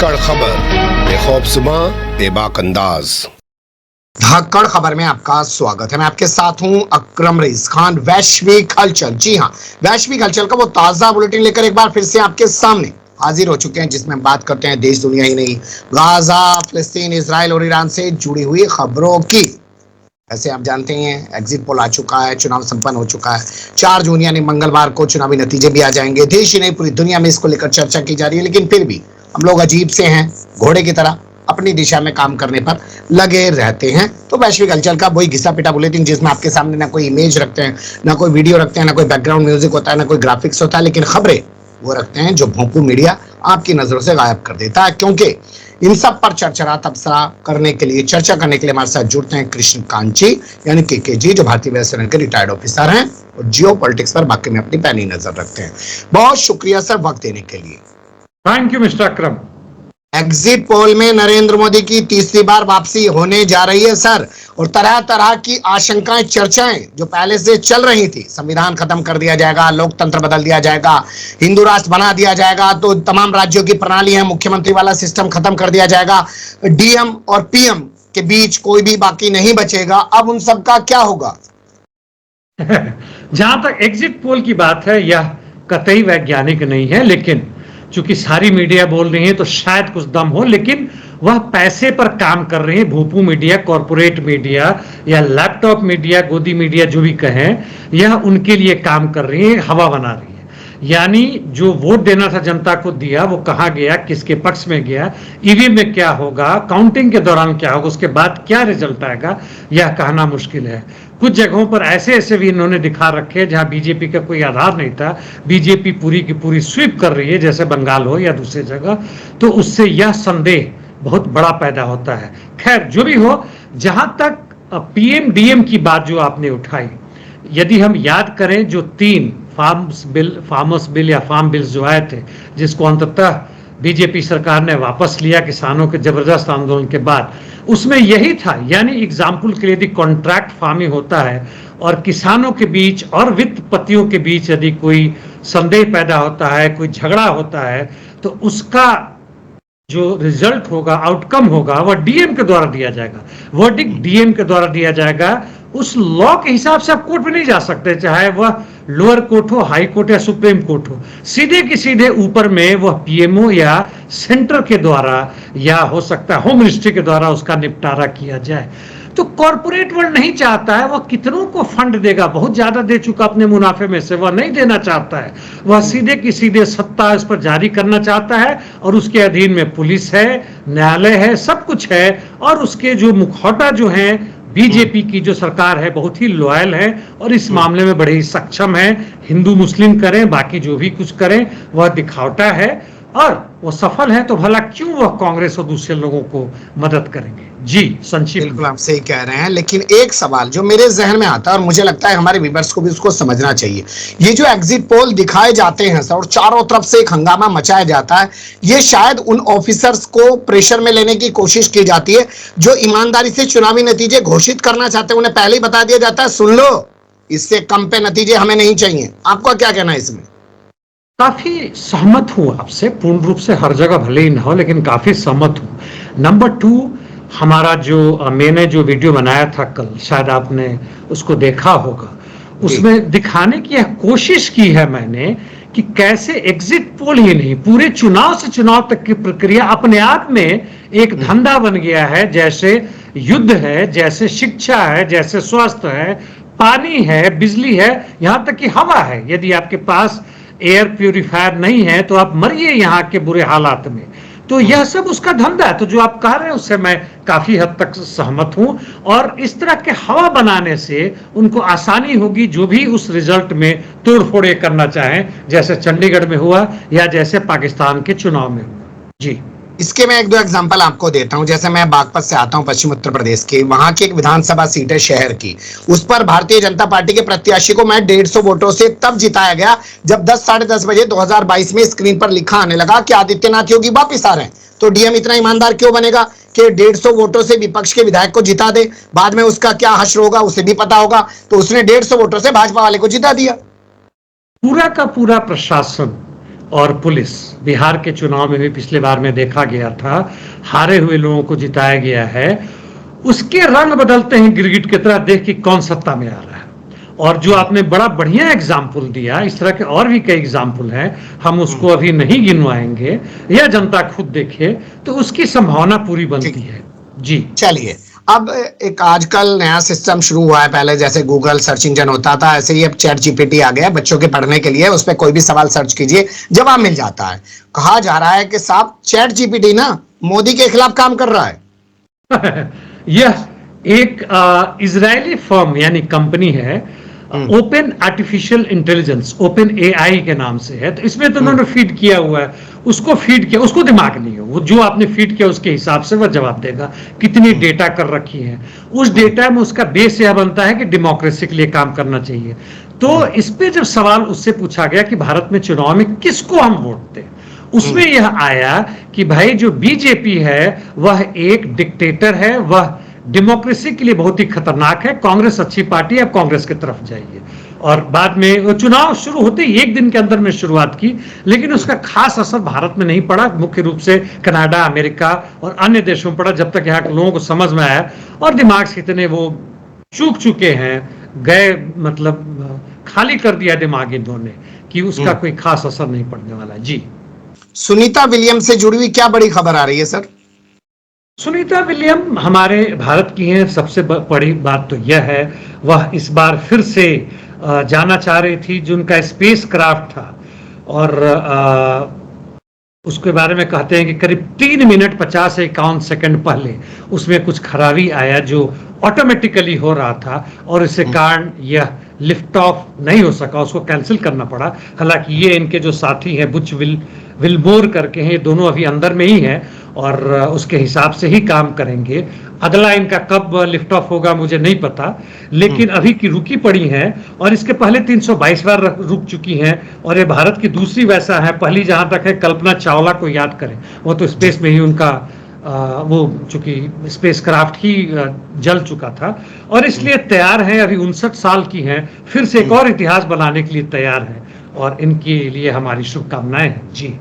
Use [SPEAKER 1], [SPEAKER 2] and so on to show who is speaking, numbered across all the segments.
[SPEAKER 1] धाकड़ खबर, बेखौफज़ुबां, बेबाक अंदाज।
[SPEAKER 2] धाकड़ खबर में आपका स्वागत है। मैं आपके साथ हूं अकरम रईस खान। वैश्विक हलचल, जी हां, वैश्विक हलचल का वो ताजा बुलेटिन लेकर एक बार फिर से आपके सामने हाजिर हो चुके हैं, जिसमें हम बात करते हैं देश दुनिया ही नहीं, गाजा, फिलिस्तीन, इजराइल और ईरान से जुड़ी हुई खबरों की। ऐसे आप जानते हैं, एग्जिट पोल आ चुका है, चुनाव संपन्न हो चुका है। 4 जून यानी मंगलवार को चुनावी नतीजे भी आ जाएंगे। देश ही नहीं, पूरी दुनिया में इसको लेकर चर्चा की जा रही है, लेकिन फिर भी हम लोग अजीब से हैं, घोड़े की तरह अपनी दिशा में काम करने पर लगे रहते हैं। तो वैश्विक हलचल का वही घिसा पिटा बुलेटिन, जिसमें आपके सामने ना कोई इमेज रखते हैं, ना कोई वीडियो रखते हैं, ना कोई बैकग्राउंड म्यूजिक होता है, ना कोई ग्राफिक्स होता है, लेकिन खबरें वो रखते हैं जो भोंपू मीडिया आपकी नजरों से गायब कर देता है। क्योंकि इन सब पर चर्चा तबसरा करने के लिए, चर्चा करने के लिए हमारे साथ जुड़ते हैं कृष्णकांत जी यानी के जी, जो भारतीय वायुसेना के रिटायर्ड ऑफिसर हैं और जियो पॉलिटिक्स पर बाकी में अपनी पैनी नजर रखते हैं। बहुत शुक्रिया सर वक्त देने के लिए।
[SPEAKER 3] Thank you mister Akram.
[SPEAKER 2] Exit poll में नरेंद्र मोदी की तीसरी बार वापसी होने जा रही है सर, और तरह तरह की आशंकाएं, चर्चाएं जो पहले से चल रही थी, संविधान खत्म कर दिया जाएगा, लोकतंत्र बदल दिया जाएगा, हिंदू राष्ट्र बना दिया जाएगा, तो तमाम राज्यों की प्रणाली है, मुख्यमंत्री वाला सिस्टम खत्म कर दिया जाएगा, डीएम और पीएम के बीच कोई भी बाकी नहीं बचेगा। अब उन सब का क्या होगा?
[SPEAKER 3] जहां तक एग्जिट पोल की बात है, यह कतई वैज्ञानिक नहीं है, लेकिन चूंकि सारी मीडिया बोल रही है तो शायद कुछ दम हो, लेकिन वह पैसे पर काम कर रहे हैं। भोपू मीडिया, कॉरपोरेट मीडिया या लैपटॉप मीडिया, गोदी मीडिया, जो भी कहें, यह उनके लिए काम कर रही है, हवा बना रही है। यानी जो वोट देना था जनता को दिया, वो कहाँ गया, किसके पक्ष में गया, ईवीएम में क्या होगा, काउंटिंग के दौरान क्या होगा, उसके बाद क्या रिजल्ट आएगा, यह कहना मुश्किल है। कुछ जगहों पर ऐसे ऐसे भी इन्होंने दिखा रखे जहां बीजेपी का कोई आधार नहीं था, बीजेपी पूरी की पूरी स्वीप कर रही है, जैसे बंगाल हो या दूसरी जगह, तो उससे यह संदेह बहुत बड़ा पैदा होता है। खैर, जो भी हो, जहां तक पीएम डीएम की बात जो आपने उठाई, यदि हम याद करें जो 3 फार्मर्स बिल या फार्म बिल्स जो आए थे, जिसको अंततः बीजेपी सरकार ने वापस लिया किसानों के जबरदस्त आंदोलन के बाद, उसमें यही था। यानी एग्जाम्पल के लिए यदि कॉन्ट्रैक्ट फार्मिंग होता है और किसानों के बीच और वित्तपतियों के बीच यदि कोई संदेह पैदा होता है, कोई झगड़ा होता है, तो उसका जो रिजल्ट होगा, आउटकम होगा, वह डीएम के द्वारा दिया जाएगा, वर्डिक्ट डीएम के द्वारा दिया जाएगा। उस लॉ के हिसाब से आप कोर्ट में नहीं जा सकते, चाहे वह लोअर कोर्ट हो, हाई कोर्ट या सुप्रीम कोर्ट हो। सीधे के सीधे ऊपर में वह पीएमओ या सेंटर के द्वारा या हो सकता है होम मिनिस्ट्री के द्वारा उसका निपटारा किया जाए। तो कॉर्पोरेट वर्ल्ड नहीं चाहता है, वह कितनों को फंड देगा, बहुत ज्यादा दे चुका अपने मुनाफे में से, वह नहीं देना चाहता है। वह सीधे की सीधे सत्ता इस पर जारी करना चाहता है, और उसके अधीन में पुलिस है, न्यायालय है, सब कुछ है। और उसके जो मुखौटा जो हैं, बीजेपी की जो सरकार है, बहुत ही लॉयल है और इस मामले में बड़े ही सक्षम है। हिंदू मुस्लिम करें, बाकी जो भी कुछ करें, वह दिखावटा है, और वो सफल है, तो भला क्यों वह कांग्रेस और दूसरे लोगों को मदद करेंगे? जी, संक्षिप्त।
[SPEAKER 2] बिल्कुल आप सही कह रहे हैं, लेकिन एक सवाल जो मेरे जहन में आता है, और मुझे लगता है हमारे व्यूअर्स को भी उसको समझना चाहिए, ये जो एग्जिट पोल दिखाए जाते हैं सर, और चारों तरफ से एक हंगामा मचाया जाता है, ये शायद उन ऑफिसर्स को प्रेशर में लेने की कोशिश की जाती है जो ईमानदारी से चुनावी नतीजे घोषित करना चाहते हैं। उन्हें पहले ही बता दिया जाता है, सुन लो, इससे कम पे नतीजे हमें नहीं चाहिए। आपका क्या कहना है इसमें?
[SPEAKER 3] काफी सहमत हूं आपसे, पूर्ण रूप से हर जगह भले ही ना हो, लेकिन काफी सहमत हूं। नंबर 2, हमारा जो मैंने जो वीडियो बनाया था कल, शायद आपने उसको देखा होगा, उसमें दिखाने की यह कोशिश की है मैंने कि कैसे एग्जिट पोल ही नहीं, पूरे चुनाव से चुनाव तक की प्रक्रिया अपने आप में एक धंधा बन गया है। जैसे युद्ध है, जैसे शिक्षा है, जैसे स्वास्थ्य है, पानी है, बिजली है, यहां तक कि हवा है। यदि आपके पास एयर प्यूरिफायर नहीं है तो आप मरिए यहाँ के बुरे हालात में। तो यह सब उसका धंधा है। तो जो आप कह रहे हैं उससे मैं काफी हद तक सहमत हूं, और इस तरह के हवा बनाने से उनको आसानी होगी जो भी उस रिजल्ट में तोड़फोड़ करना चाहें, जैसे चंडीगढ़ में हुआ या जैसे पाकिस्तान के चुनाव में हुआ। जी,
[SPEAKER 2] इसके मैं 1-2 एग्जांपल आपको देता हूं। जैसे मैं बागपत से आता हूं, पश्चिम उत्तर प्रदेश के, वहां की एक विधानसभा सीट है शहर की, उस पर भारतीय जनता पार्टी के प्रत्याशी को मैं 150 वोटों से तब जिताया गया जब 10 साढ़े 10 बजे 2022 में स्क्रीन पर लिखा आने लगा कि आदित्यनाथ योगी वापिस आ रहे हैं। तो डीएम इतना ईमानदार क्यों बनेगा कि 150 वोटों से विपक्ष के विधायक को जिता दे? बाद में उसका क्या हश्र होगा उसे भी पता होगा, तो उसने 150 वोटों से भाजपा वाले को जिता दिया।
[SPEAKER 3] पूरा का पूरा प्रशासन और पुलिस। बिहार के चुनाव में भी पिछले बार में देखा गया था, हारे हुए लोगों को जिताया गया है, उसके रंग बदलते हैं गिरगिट की तरह, देख के कौन सत्ता में आ रहा है। और जो आपने बड़ा बढ़िया एग्जाम्पल दिया, इस तरह के और भी कई एग्जाम्पल हैं, हम उसको अभी नहीं गिनवाएंगे, या जनता खुद देखे तो उसकी संभावना पूरी बनती है। जी
[SPEAKER 2] चलिए, अब एक आजकल नया सिस्टम शुरू हुआ है। पहले जैसे गूगल सर्च इंजन होता था, ऐसे ही अब चैट जीपीटी आ गया बच्चों के पढ़ने के लिए। उस पर कोई भी सवाल सर्च कीजिए, जवाब मिल जाता है। कहा जा रहा है कि साहब चैट जीपीटी ना मोदी के खिलाफ काम कर रहा है।
[SPEAKER 3] यह एक इजरायली फर्म यानी कंपनी है, open artificial intelligence, open AI के नाम से है। तो इसमें तो उन्होंने फीड किया हुआ है, उसको फीड किया, उसको दिमाग नहीं है, वो जो आपने फीड किया उसके हिसाब से वह जवाब देगा। कितनी डेटा कर रखी है, उस डेटा में उसका बेस यह बनता है कि डेमोक्रेसी के लिए काम करना चाहिए। तो इस पे जब सवाल उससे पूछा गया कि भारत में चुनाव में किसको हम वोट दें, उसमें यह आया कि भाई जो बीजेपी है वह एक डिक्टेटर है, वह डेमोक्रेसी के लिए बहुत ही खतरनाक है, कांग्रेस अच्छी पार्टी है, अब कांग्रेस की तरफ जाइए। और बाद में चुनाव शुरू होते ही एक दिन के अंदर में शुरुआत की, लेकिन उसका खास असर भारत में नहीं पड़ा। मुख्य रूप से कनाडा, अमेरिका और अन्य देशों में पड़ा, जब तक यहाँ के लोगों को समझ में आया। और दिमाग से इतने वो चूक चुके हैं, गए मतलब खाली कर दिया दिमाग इन्होंने, कि उसका कोई खास असर नहीं पड़ने वाला। जी,
[SPEAKER 2] सुनीता विलियम्स से जुड़ी हुई क्या बड़ी खबर आ रही है सर?
[SPEAKER 3] सुनीता विलियम हमारे भारत की हैं। सबसे बड़ी बात तो यह है, वह इस बार फिर से जाना चाह रही थी, जो उनका स्पेस क्राफ्ट था, और उसके बारे में कहते हैं कि करीब 3 मिनट 50 से 51 सेकंड पहले उसमें कुछ खराबी आया जो ऑटोमेटिकली हो रहा था, और इसके कारण यह लिफ्ट ऑफ नहीं हो सका, उसको कैंसिल करना पड़ा। हालांकि ये इनके जो साथी हैं बुच विल्मोर करके हैं, ये दोनों अभी अंदर में ही हैं और उसके हिसाब से ही काम करेंगे। अगला इनका कब लिफ्ट ऑफ होगा मुझे नहीं पता, लेकिन अभी की रुकी पड़ी हैं, और इसके पहले 322 बार रुक चुकी हैं, और ये भारत की दूसरी वैसा है। पहली जहां तक है कल्पना चावला को याद करें, वो तो स्पेस में ही उनका वो चूंकि स्पेस क्राफ्ट ही जल चुका था, और इसलिए तैयार हैं। अभी 59 साल की हैं, फिर से एक और इतिहास बनाने के लिए तैयार हैं, और इनके लिए हमारी शुभकामनाएं हैं। जी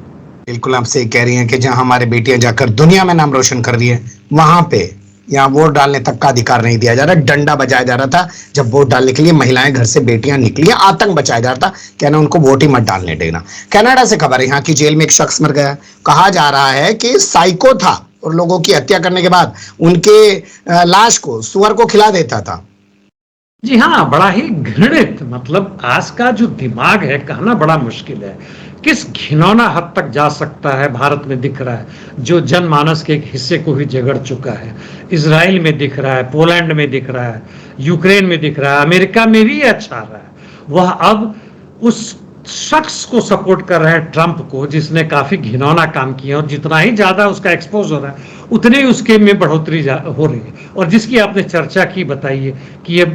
[SPEAKER 2] बिल्कुल, आप सही कह रही हैं कि जहां हमारे बेटियां जाकर दुनिया में नाम रोशन कर रही है, वहां पे यहाँ वोट डालने तक का अधिकार नहीं दिया जा रहा। डंडा बजाया जा रहा था जब वोट डालने के लिए महिलाएं घर से बेटियां निकली, आतंक बचाया जा रहा था, कहना उनको वोट ही मत डालने देना। कनाडा से खबर है, यहाँ की जेल में एक शख्स मर गया। कहा जा रहा है कि साइको था और लोगों की हत्या करने के बाद उनके लाश को सुअर को खिला देता था।
[SPEAKER 3] जी हाँ, बड़ा ही घृणित, मतलब आज का जो दिमाग है कहना बड़ा मुश्किल है, किस घिनौना हद तक जा सकता है। भारत में दिख रहा है, जो जनमानस के एक हिस्से को ही जगड़ चुका है। इजराइल में दिख रहा है, पोलैंड में दिख रहा है, यूक्रेन में दिख रहा है, अमेरिका में भी अच्छा रहा है। वह अब उस शख्स को सपोर्ट कर रहे हैं, ट्रंप को, जिसने काफी घिनौना काम किया, और जितना ही ज्यादा उसका एक्सपोज हो रहा है उतने ही उसके में बढ़ोतरी हो रही है। और जिसकी आपने चर्चा की, बताइए कि ये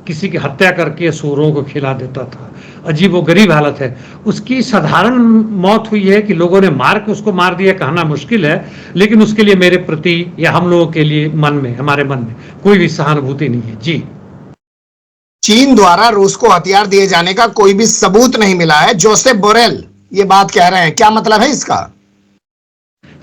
[SPEAKER 3] किसी की हत्या करके सूरों को खिला देता था, अजीब वो गरीब हालत है। उसकी साधारण मौत हुई है कि लोगों ने मार के उसको मार दिया, कहना मुश्किल है, लेकिन उसके लिए मेरे प्रति या हम लोगों के लिए मन में, हमारे मन में कोई भी सहानुभूति नहीं है। जी,
[SPEAKER 2] चीन द्वारा रूस को हथियार दिए जाने का कोई भी सबूत नहीं मिला है, जोसेफ बोरेल ये बात कह रहे हैं, क्या मतलब है इसका?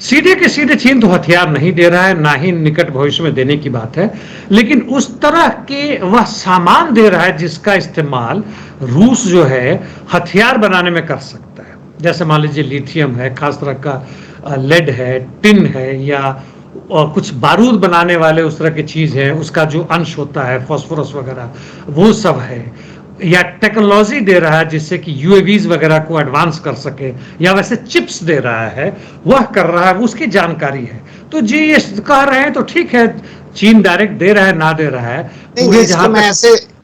[SPEAKER 3] सीधे के सीधे चीन तो हथियार नहीं दे रहा है, ना ही निकट भविष्य में देने की बात है, लेकिन उस तरह के वह सामान दे रहा है जिसका इस्तेमाल रूस जो है हथियार बनाने में कर सकता है। जैसे मान लीजिए लिथियम है, खास तरह का लेड है, टिन है, या और कुछ बारूद बनाने वाले उस तरह की चीज है, उसका जो अंश होता है फास्फोरस वगैरह, वो सब है। या टेक्नोलॉजी दे रहा है जिससे कि यूएवीज वगैरह को एडवांस कर सके, या वैसे चिप्स दे रहा है, वह कर रहा है, उसकी जानकारी है। तो जी ये कह रहे हैं तो ठीक है, चीन डायरेक्ट दे रहा है ना दे रहा है,
[SPEAKER 2] नहीं,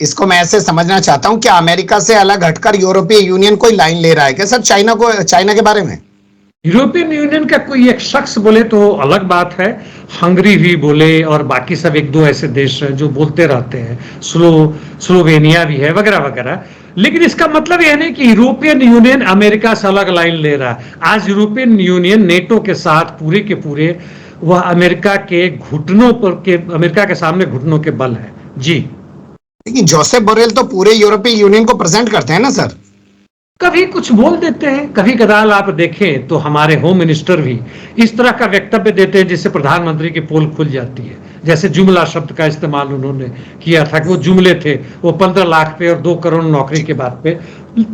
[SPEAKER 2] इसको मैं ऐसे समझना चाहता हूं, क्या अमेरिका से अलग हटकर यूरोपीय यूनियन कोई लाइन ले रहा है क्या सर चाइना के बारे में?
[SPEAKER 3] यूरोपियन यूनियन का कोई एक शख्स बोले तो अलग बात है, हंगरी भी बोले, और बाकी सब एक दो ऐसे देश हैं जो बोलते रहते हैं, स्लोवेनिया भी है वगैरह वगैरह, लेकिन इसका मतलब यह नहीं कि यूरोपियन यूनियन अमेरिका से अलग लाइन ले रहा है। आज यूरोपियन यूनियन नेटो के साथ पूरे के पूरे वह अमेरिका के घुटनों पर के, अमेरिका के सामने घुटनों के बल है। जी,
[SPEAKER 2] लेकिन जोसेफ बोरेल तो पूरे यूरोपीय यूनियन को प्रेजेंट करते हैं ना सर?
[SPEAKER 3] कभी कुछ बोल देते हैं, कभी कदाल आप देखें तो हमारे होम मिनिस्टर भी इस तरह का वक्तव्य देते हैं जिससे प्रधानमंत्री की पोल खुल जाती है। जैसे जुमला शब्द का इस्तेमाल उन्होंने किया था कि वो जुमले थे, वो 15 लाख पे और 2 करोड़ नौकरी के बाद पे।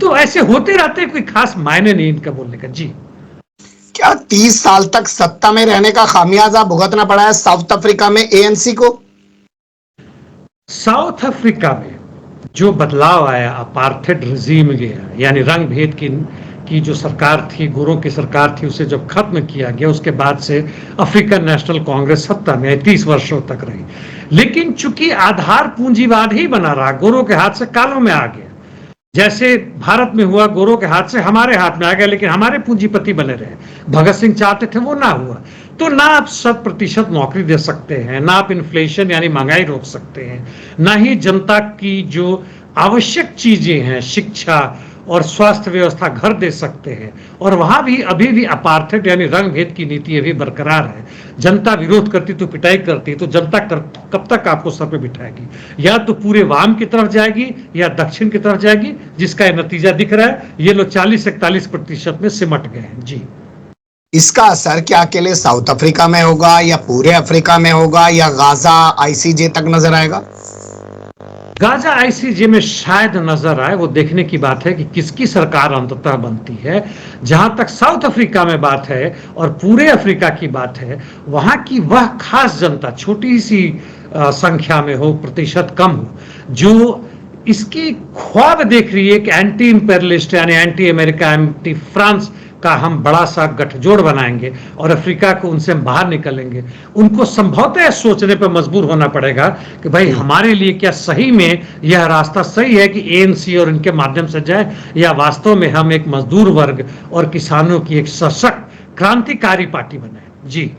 [SPEAKER 3] तो ऐसे होते रहते हैं, कोई खास मायने नहीं इनका बोलने का। जी,
[SPEAKER 2] क्या 30 साल तक सत्ता में रहने का खामियाजा भुगतना पड़ा है साउथ अफ्रीका में एएनसी को?
[SPEAKER 3] साउथ अफ्रीका में जो बदलाव आया, अपार्थेड रिजीम गया, यानी रंग भेद की जो सरकार थी, गोरों की सरकार थी, उसे जब खत्म किया गया, उसके बाद से अफ्रीकन नेशनल कांग्रेस सत्ता में 30 वर्षों तक रही। लेकिन चूंकि आधार पूंजीवाद ही बना रहा, गोरों के हाथ से कालों में आ गया। जैसे भारत में हुआ, गोरों के हाथ से हमारे हाथ में आ गया, लेकिन हमारे पूंजीपति बने रहे। भगत सिंह चाहते थे, वो ना हुआ। तो ना आप 100% नौकरी दे सकते हैं, ना आप इन्फ्लेशन यानी महंगाई रोक सकते हैं, ना ही जनता की जो आवश्यक चीजें हैं, शिक्षा और स्वास्थ्य व्यवस्था, घर दे सकते हैं। और वहां भी अभी भी अपार्थेड यानी रंग भेद की नीति अभी बरकरार है। जनता विरोध करती तो पिटाई करती, तो जनता कब तक आपको सर पे बिठाएगी? या तो पूरे वाम की तरफ जाएगी या दक्षिण की तरफ जाएगी, जिसका ये नतीजा दिख रहा है। ये लोग 40-41% में सिमट गए हैं। जी,
[SPEAKER 2] इसका असर क्या अकेले साउथ अफ्रीका में होगा या पूरे अफ्रीका में होगा या गाजा आईसीजे तक नजर आएगा?
[SPEAKER 3] गाजा आईसीजे में शायद नजर आए, वो देखने की बात है कि किसकी सरकार अंततः बनती है। जहां तक साउथ अफ्रीका में बात है और पूरे अफ्रीका की बात है, वहां की वह खास जनता, छोटी सी संख्या में हो, प्रतिशत कम हो, जो इसकी ख्वाब देख रही है कि एंटी इंपेरियलिस्ट यानी एंटी अमेरिका, एंटी फ्रांस का हम बड़ा सा गठजोड़ बनाएंगे और अफ्रीका को उनसे बाहर निकलेंगे। उनको संभवतः सोचने पर मजबूर होना पड़ेगा कि भाई हमारे लिए क्या सही में यह रास्ता सही है कि एएनसी और इनके माध्यम से जाए, या वास्तव में हम एक मजदूर वर्ग और किसानों की एक सशक्त क्रांतिकारी पार्टी बनाए। जी,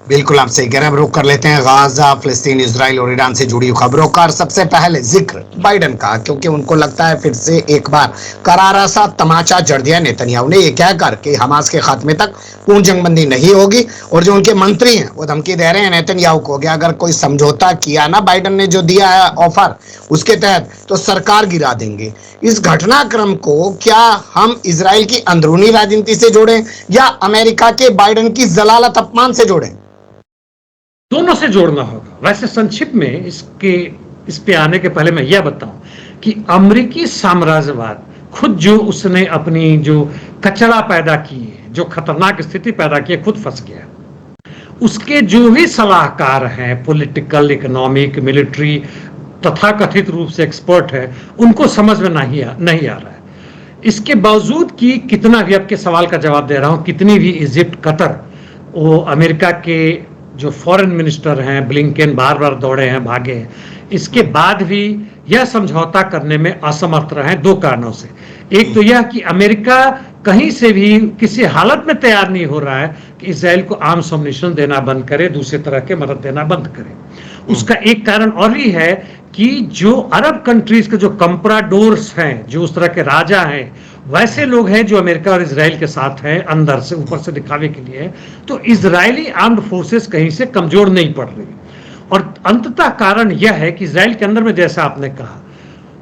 [SPEAKER 2] बिल्कुल आप सही कह रहे हैं। अब रुक कर लेते हैं गाजा, फिलिस्तीन, इजराइल और ईरान से जुड़ी खबरों का। और सबसे पहले जिक्र बाइडेन का, क्योंकि उनको लगता है फिर से एक बार करारा सा तमाचा जड़ दिया नेतन्याहू ने, ये कहकर कि हमास के खात्मे तक पूर्ण जंगबंदी नहीं होगी। और जो उनके मंत्री हैं वो धमकी दे रहे हैं नेतन्याहू को कि अगर कोई समझौता किया ना, बाइडेन ने जो दिया है ऑफर, उसके तहत तो सरकार गिरा देंगे। इस घटनाक्रम को क्या हम इजराइल की अंदरूनी राजनीति से जोड़ें या अमेरिका के बाइडेन की जलालत अपमान से जोड़ें?
[SPEAKER 3] दोनों से जोड़ना होगा। वैसे संक्षिप्त में इस पे आने के पहले मैं यह बताऊं कि अमेरिकी साम्राज्यवाद खुद जो उसने अपनी जो कचरा पैदा की है, जो खतरनाक स्थिति पैदा की है, खुद फंस गया। उसके जो भी सलाहकार हैं, पॉलिटिकल, इकोनॉमिक, मिलिट्री, तथाकथित रूप से एक्सपर्ट है, उनको समझ में नहीं आ रहा है। इसके बावजूद कि कितना भी आपके सवाल का जवाब दे रहा हूं, कितनी भी इजिप्ट, कतर, वो अमेरिका के जो फॉरेन मिनिस्टर हैं ब्लिंकेन बार बार दौड़े हैं, भागे हैं, इसके बाद भी यह समझौता करने में असमर्थ रहे हैं 2 कारणों से। एक तो यह कि अमेरिका कहीं से भी किसी हालत में तैयार नहीं हो रहा है कि इजराइल को आर्म्स अम्युनिशन देना बंद करे, दूसरे तरह के मदद देना बंद करे। उसका एक कारण और भी है कि जो अरब कंट्रीज के जो कंप्राडोर्स हैं, जो उस तरह के राजा हैं, वैसे लोग हैं जो अमेरिका और इजराइल के साथ हैं, अंदर से ऊपर से दिखावे के लिए। तो इजरायली आर्म्ड फोर्सेस कहीं से कमजोर नहीं पड़ रही। और अंततः कारण यह है कि इजराइल के अंदर में, जैसा आपने कहा,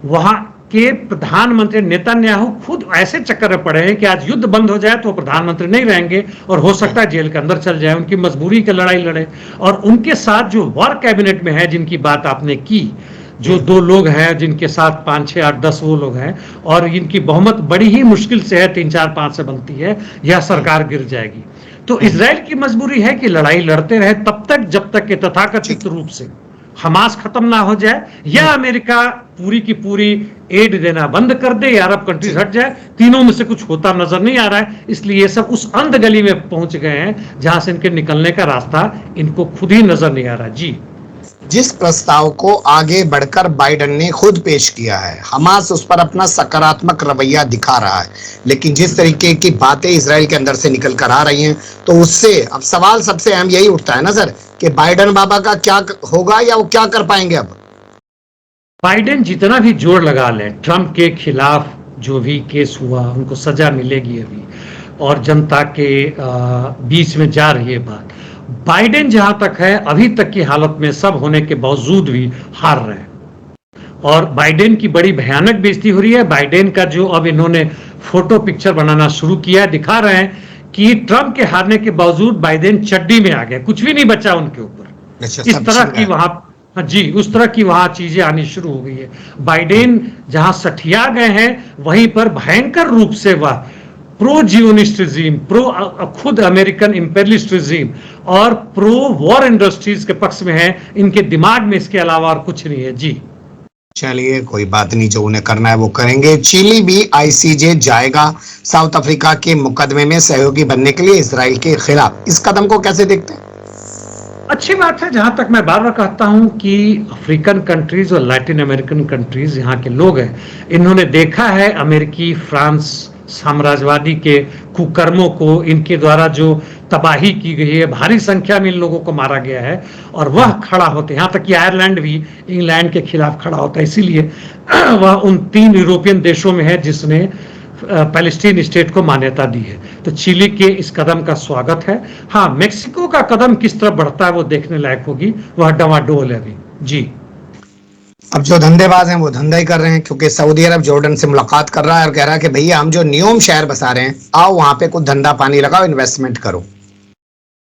[SPEAKER 3] वहां के प्रधानमंत्री नेतन्याहू खुद ऐसे चक्कर में पड़े हैं कि आज युद्ध बंद हो जाए तो प्रधानमंत्री नहीं रहेंगे और हो सकता है जेल के अंदर चल जाए, उनकी मजबूरी की लड़ाई लड़े। और उनके साथ जो वर्क कैबिनेट में है, जिनकी बात आपने की, जो 2 लोग हैं जिनके साथ 5, 6, 8, 10 वो लोग हैं, और इनकी बहुमत बड़ी ही मुश्किल से है, 3, 4, 5 से बनती है, यह सरकार गिर जाएगी। तो इजराइल की मजबूरी है कि लड़ाई लड़ते रहे तब तक जब तक कि तथाकथित रूप से हमास खत्म ना हो जाए, या अमेरिका पूरी की पूरी एड देना बंद कर दे, या अरब कंट्रीज हट जाए। तीनों में से कुछ होता नजर नहीं आ रहा है। इसलिए ये सब उस अंध गली में पहुंच गए हैं जहां से इनके निकलने का रास्ता इनको खुद ही नजर नहीं आ रहा। जी,
[SPEAKER 2] जिस प्रस्ताव को आगे बढ़कर बाइडेन ने खुद पेश किया है, हमास उस पर अपना सकारात्मक रवैया दिखा रहा है, लेकिन जिस तरीके की बातें इजराइल के अंदर से निकल कर आ रही हैं, तो उससे अब सवाल सबसे अहम यही उठता है ना सर, कि बाइडेन बाबा का क्या होगा या वो क्या कर पाएंगे? अब
[SPEAKER 3] बाइडेन जितना भी जोर लगा ले, ट्रंप के खिलाफ जो भी केस हुआ उनको सजा मिलेगी अभी, और जनता के बीच में जा रही है बात। बाइडेन जहां तक है, अभी तक की हालत में सब होने के बावजूद भी हार रहे हैं, और बाइडेन की बड़ी भयानक बेइज्जती हो रही है। बाइडेन का जो अब इन्होंने फोटो पिक्चर बनाना शुरू किया, दिखा रहे हैं कि ट्रंप के हारने के बावजूद बाइडेन चड्डी में आ गए, कुछ भी नहीं बचा उनके ऊपर।
[SPEAKER 2] अच्छा,
[SPEAKER 3] इस
[SPEAKER 2] सब
[SPEAKER 3] तरह
[SPEAKER 2] छिल
[SPEAKER 3] की
[SPEAKER 2] गया।
[SPEAKER 3] वहां, हाँ जी, उस तरह की वहां चीजें आनी शुरू हो गई है। बाइडेन जहां सठिया गए हैं, वहीं पर भयंकर रूप से वह प्रो जियोनिस्ट रिजीम, खुद अमेरिकन इंपेरियलिस्ट रिजीम और प्रो वॉर इंडस्ट्रीज के पक्ष में है। इनके दिमाग में इसके अलावा और कुछ नहीं है। जी
[SPEAKER 2] चलिए, कोई बात नहीं, जो उन्हें करना है वो करेंगे। चिली भी आईसीजे जाएगा साउथ अफ्रीका के मुकदमे में सहयोगी बनने के लिए इजराइल के खिलाफ। इस कदम को कैसे देखते हैं?
[SPEAKER 3] अच्छी बात है। जहां तक मैं बार बार कहता हूं कि अफ्रीकन कंट्रीज और लैटिन अमेरिकन कंट्रीज, यहाँ के लोग हैं, इन्होंने देखा है अमेरिकी फ्रांस साम्राज्यवादी के कुकर्मों को, इनके द्वारा जो तबाही की गई है, भारी संख्या में इन लोगों को मारा गया है, और वह खड़ा होते, यहाँ तक कि आयरलैंड भी इंग्लैंड के खिलाफ खड़ा होता है। इसीलिए वह उन 3 यूरोपियन देशों में है जिसने पैलेस्टीन स्टेट को मान्यता दी है। तो चिली के इस कदम का स्वागत है। हाँ, मेक्सिको का कदम किस तरह बढ़ता है वो देखने लायक होगी, वह डवाडोल है अभी। जी
[SPEAKER 2] अब जो धंधेबाज हैं वो धंधा ही कर रहे हैं, क्योंकि सऊदी अरब जॉर्डन से मुलाकात कर रहा है और कह रहा है कि भैया हम जो न्यूम शहर बसा रहे हैं, आओ वहां पे कुछ धंधा पानी लगाओ, इन्वेस्टमेंट करो।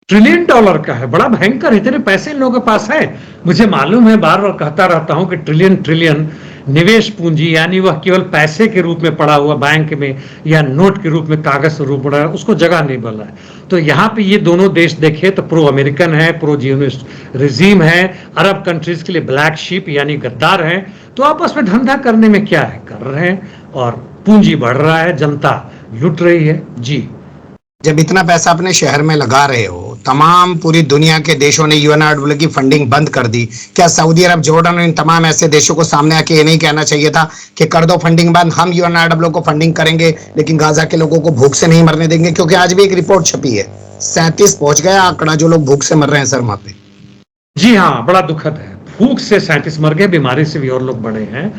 [SPEAKER 3] ट्रिलियन डॉलर का है, बड़ा भयंकर, इतने पैसे इन लोगों के पास है। मुझे मालूम है, बार बार कहता रहता हूं कि ट्रिलियन ट्रिलियन निवेश पूंजी, यानी वह केवल पैसे के रूप में पड़ा हुआ बैंक में या नोट के रूप में, कागज के रूप में पड़ा है, उसको जगह नहीं मिल रहा है। तो यहाँ पे ये दोनों देश देखे तो प्रो अमेरिकन है, प्रो जियोनिस्ट रिजीम है, अरब कंट्रीज के लिए ब्लैक शीप यानी गद्दार हैं। तो आपस में धंधा करने में क्या है, कर रहे हैं, और पूंजी बढ़ रहा है, जनता लुट रही है। जी
[SPEAKER 2] जब इतना पैसा अपने शहर में लगा रहे हो, तमाम पूरी दुनिया के देशों ने यूएनआरडब्ल्यू की फंडिंग बंद कर दी, क्या सऊदी अरब, जॉर्डन और इन तमाम ऐसे देशों को सामने आके ये नहीं कहना चाहिए था कि कर दो फंडिंग बंद, हम यूएनआरडब्ल्यू को फंडिंग करेंगे लेकिन गाजा के लोगों को भूख से नहीं मरने देंगे? क्योंकि आज भी एक रिपोर्ट छपी है, 37 पहुंच गया आंकड़ा जो लोग भूख से मर रहे हैं सर वहां पे।
[SPEAKER 3] जी हाँ, बड़ा दुखद है। भूख से 37 मर गए, बीमारी से भी और लोग बड़े हैं।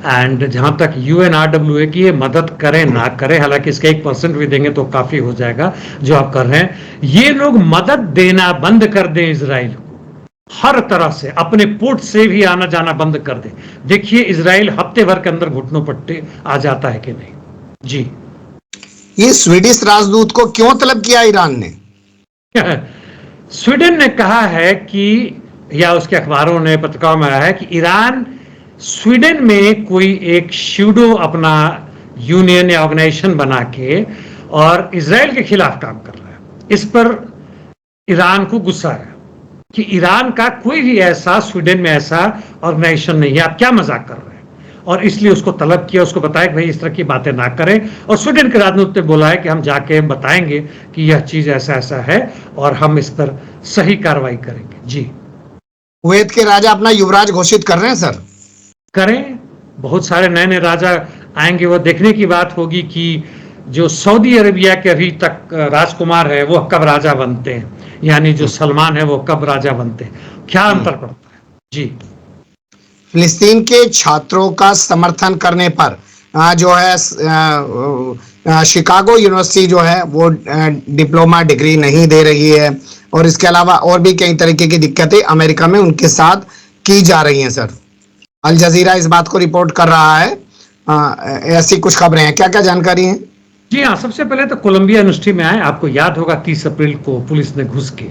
[SPEAKER 3] एंड जहां तक यूएनआरडब्ल्यू है कि ये मदद करें ना करें, हालांकि इसका 1% भी देंगे तो काफी हो जाएगा जो आप कर रहे हैं, ये लोग मदद देना बंद कर दें इजराइल को, हर तरह से अपने पोर्ट से भी आना जाना बंद कर दें। देखिए इजराइल हफ्ते भर के अंदर घुटनों पट्टे आ जाता है कि नहीं। जी
[SPEAKER 2] ये स्वीडिश राजदूत को क्यों तलब किया ईरान ने?
[SPEAKER 3] स्वीडन ने कहा है कि, या उसके अखबारों ने, पत्रिकाओं में आया है कि ईरान स्वीडन में कोई एक शूडो अपना यूनियन या ऑर्गेनाइजेशन बना के और इजराइल के खिलाफ काम कर रहा है। इस पर ईरान को गुस्सा है कि ईरान का कोई भी ऐसा स्वीडन में ऐसा ऑर्गेनाइजेशन नहीं है, आप क्या मजाक कर रहे हैं, और इसलिए उसको तलब किया, उसको बताया कि भाई इस तरह की बातें ना करें। और स्वीडन के राजदूत ने बोला है कि हम जाके बताएंगे कि यह चीज ऐसा ऐसा है और हम इस पर सही कार्रवाई करेंगे। जी
[SPEAKER 2] कुवैत के राजा अपना युवराज घोषित कर रहे हैं सर।
[SPEAKER 3] करें, बहुत सारे नए नए राजा आएंगे। वो देखने की बात होगी कि जो सऊदी अरेबिया के अभी तक राजकुमार है वो कब राजा बनते हैं, यानी जो सलमान है वो कब राजा बनते हैं, क्या अंतर पड़ता है। जी
[SPEAKER 2] फिलिस्तीन के छात्रों का समर्थन करने पर जो है शिकागो यूनिवर्सिटी जो है वो डिप्लोमा डिग्री नहीं दे रही है, और इसके अलावा और भी कई तरीके की दिक्कतें अमेरिका में उनके साथ की जा रही हैं सर। अल जजीरा इस बात को रिपोर्ट कर रहा है। ऐसी कुछ खबरें हैं, क्या क्या जानकारी है?
[SPEAKER 3] जी हाँ, सबसे पहले तो कोलंबिया यूनिवर्सिटी में आए। आपको याद होगा 30 अप्रैल को पुलिस ने घुस के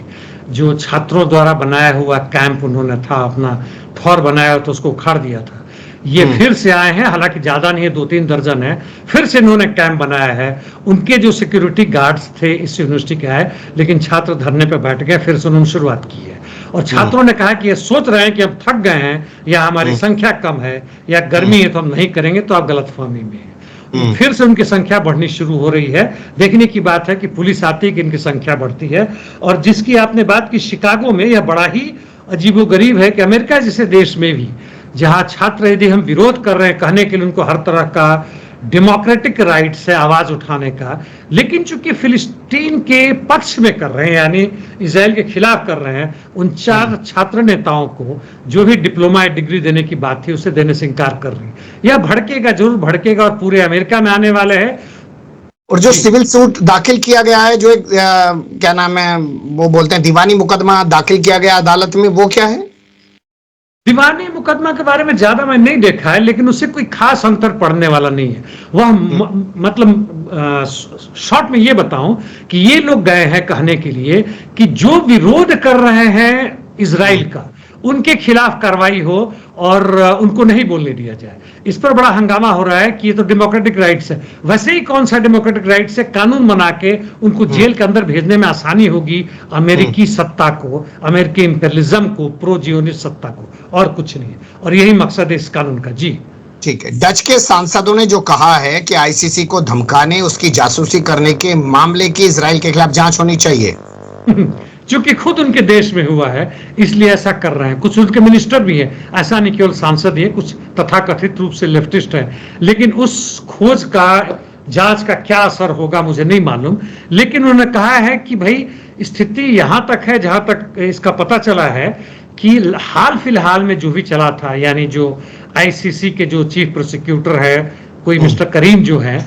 [SPEAKER 3] जो छात्रों द्वारा बनाया हुआ कैंप उन्होंने था, अपना ठौर बनाया तो उसको उखाड़ दिया था। ये फिर से आए हैं, हालांकि ज्यादा नहीं है, 2-3 दर्जन है, फिर से इन्होंने कैंप बनाया है। उनके जो सिक्योरिटी गार्ड्स थे इस यूनिवर्सिटी के आए, लेकिन छात्र धरने पर बैठ गए, फिर से उन्होंने शुरुआत की है। और छात्रों ने कहा कि ये सोच रहे हैं कि हम थक गए हैं या हमारी संख्या कम है या गर्मी है तो हम नहीं करेंगे, तो आप गलतफहमी में हैं। फिर से उनकी संख्या बढ़नी शुरू हो रही है। देखने की बात है कि पुलिस आती है कि इनकी संख्या बढ़ती है। और जिसकी आपने बात की शिकागो में, यह बड़ा ही अजीबोगरीब है कि अमेरिका जैसे देश में भी जहां छात्र यदि हम विरोध कर रहे हैं, कहने के लिए उनको हर तरह का डेमोक्रेटिक राइट से आवाज उठाने का, लेकिन चूंकि फिलिस्तीन के पक्ष में कर रहे हैं यानी इजराइल के खिलाफ कर रहे हैं, उन 4 छात्र नेताओं को जो भी डिप्लोमा डिग्री देने की बात थी उसे देने से इनकार कर रही है। यह भड़केगा, जरूर भड़केगा, और पूरे अमेरिका में आने वाले हैं।
[SPEAKER 2] और जो सिविल सूट दाखिल किया गया है, जो एक क्या नाम है वो बोलते हैं दीवानी मुकदमा दाखिल किया गया अदालत में, वो क्या है?
[SPEAKER 3] दीवानी मुकदमा के बारे में ज्यादा मैं नहीं देखा है, लेकिन उससे कोई खास अंतर पड़ने वाला नहीं है। वह मतलब शॉर्ट में ये बताऊं कि ये लोग गए हैं कहने के लिए कि जो विरोध कर रहे हैं इजराइल का, उनके खिलाफ कार्रवाई हो और उनको नहीं बोलने दिया जाए। इस पर बड़ा हंगामा हो रहा है कि ये तो डेमोक्रेटिक राइट्स है। वैसे ही कौन सा डेमोक्रेटिक राइट्स है? कानून बना के उनको जेल के अंदर भेजने में आसानी होगी अमेरिकी सत्ता को, अमेरिकी इंपेरियलिज्म को, प्रो जियोनिस्ट सत्ता को, और कुछ नहीं है। और यही मकसद है इस कानून का। जी
[SPEAKER 2] ठीक है। डच के सांसदों ने जो कहा है कि आईसीसी को धमकाने, उसकी जासूसी करने के मामले की इजराइल के खिलाफ जांच होनी चाहिए।
[SPEAKER 3] क्योंकि खुद उनके देश में हुआ है इसलिए ऐसा कर रहे हैं। कुछ उनके मिनिस्टर भी हैं, ऐसा नहीं केवल सांसद ही है, कुछ तथाकथित रूप से लेफ्टिस्ट हैं। लेकिन उस खोज का, जांच का क्या असर होगा मुझे नहीं मालूम। लेकिन उन्होंने कहा है कि भाई स्थिति यहां तक है, जहां तक इसका पता चला है कि हाल फिलहाल में जो भी चला था, यानी जो आईसीसी के जो चीफ प्रोसिक्यूटर है, कोई मिस्टर करीम जो है,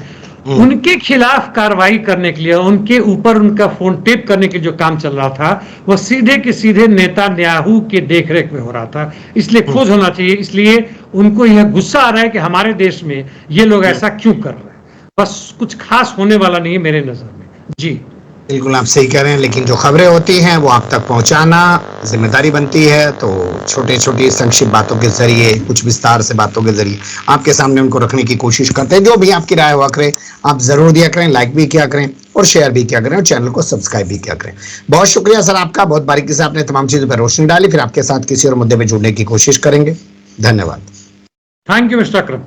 [SPEAKER 3] उनके खिलाफ कार्रवाई करने के लिए, उनके ऊपर उनका फोन टेप करने के जो काम चल रहा था, वह सीधे के सीधे नेतान्याहू के देखरेख में हो रहा था। इसलिए खोज होना चाहिए। इसलिए उनको यह गुस्सा आ रहा है कि हमारे देश में ये लोग ऐसा क्यों कर रहे हैं। बस कुछ खास होने वाला नहीं है मेरे नजर में। जी
[SPEAKER 2] बिल्कुल आप सही कह रहे हैं, लेकिन जो खबरें होती हैं वो आप तक पहुंचाना जिम्मेदारी बनती है। तो छोटे छोटी संक्षिप्त बातों के जरिए, कुछ विस्तार से बातों के जरिए आपके सामने उनको रखने की कोशिश करते हैं। जो भी आपकी राय हुआ करें आप जरूर दिया करें, लाइक भी किया करें और शेयर भी किया करें और चैनल को सब्सक्राइब भी किया करें। बहुत शुक्रिया सर आपका, बहुत बारीकी से आपने तमाम चीजों पर रोशनी डाली। फिर आपके साथ किसी और मुद्दे पर जुड़ने की कोशिश करेंगे। धन्यवाद।
[SPEAKER 3] Thank you mister Akram.